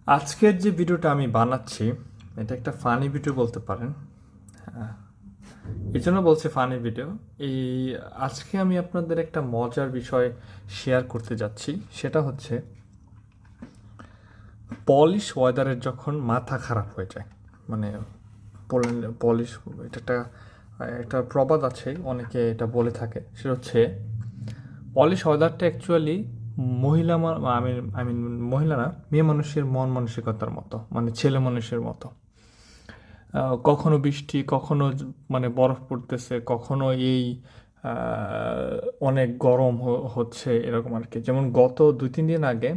আজকের যে ভিডিওটা আমি বানাচ্ছি এটা একটা ফানি ভিডিও বলতে পারেন। এই জন্য বলছি ফানি ভিডিও। এই আজকে আমি আপনাদের একটা মজার বিষয় শেয়ার করতে যাচ্ছি, সেটা হচ্ছে পলিশ ওয়েদারের যখন মাথা খারাপ হয়ে যায়, মানে পলিশ, এটা একটা একটা প্রবাদ আছে, অনেকে এটা বলে থাকে। সেটা হচ্ছে পলিশ ওয়েদারটা অ্যাকচুয়ালি মহিলা আই মিন মহিলা না, মেয়ে মানুষের মন মানসিকতার মতো, মানে ছেলে মানুষের মতো। কখনো বৃষ্টি, কখনো মানে বরফ পড়তেছে, কখনো এই অনেক গরম হচ্ছে, এরকম আর কি। যেমন গত 2-3 দিন আগে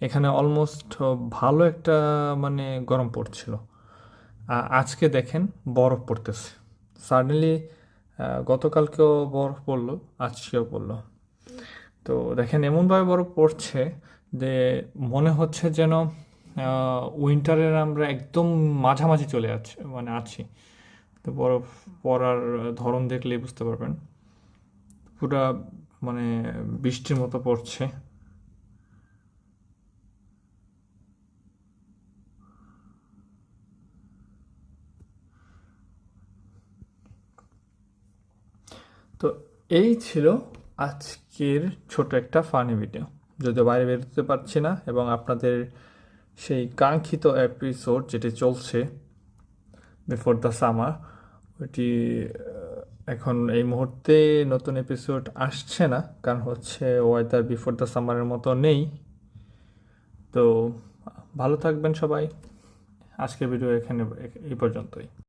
এখানে অলমোস্ট ভালো একটা মানে গরম পড়ছিল। আজকে দেখেন বরফ পড়তেছে সাডেনলি। গতকালকেও বরফ পড়লো, আজকেও পড়লো। তো দেখেন এমনভাবে বরফ পড়ছে যে মনে হচ্ছে যেন উইন্টারের আমরা একদম মাঝামাঝি চলে যাচ্ছে, মানে আছি। তো বরফ পড়ার ধরন দেখলেই বুঝতে পারবেন, পুরা মানে বৃষ্টির মতো পড়ছে। তো এই ছিল আজকের ছোট একটা ফানি ভিডিও। যদিও বাইরে বেরোতে পারছি না, এবং আপনাদের সেই কাঙ্ক্ষিত এপিসোড যেটি চলছে বিফোর দ্য সামার, ওইটি এখন এই মুহূর্তে নতুন এপিসোড আসছে না, কারণ হচ্ছে ওয়েদার বিফোর দ্য সামারের মতো নেই। তো ভালো থাকবেন সবাই। আজকের ভিডিও এখানে এই পর্যন্তই।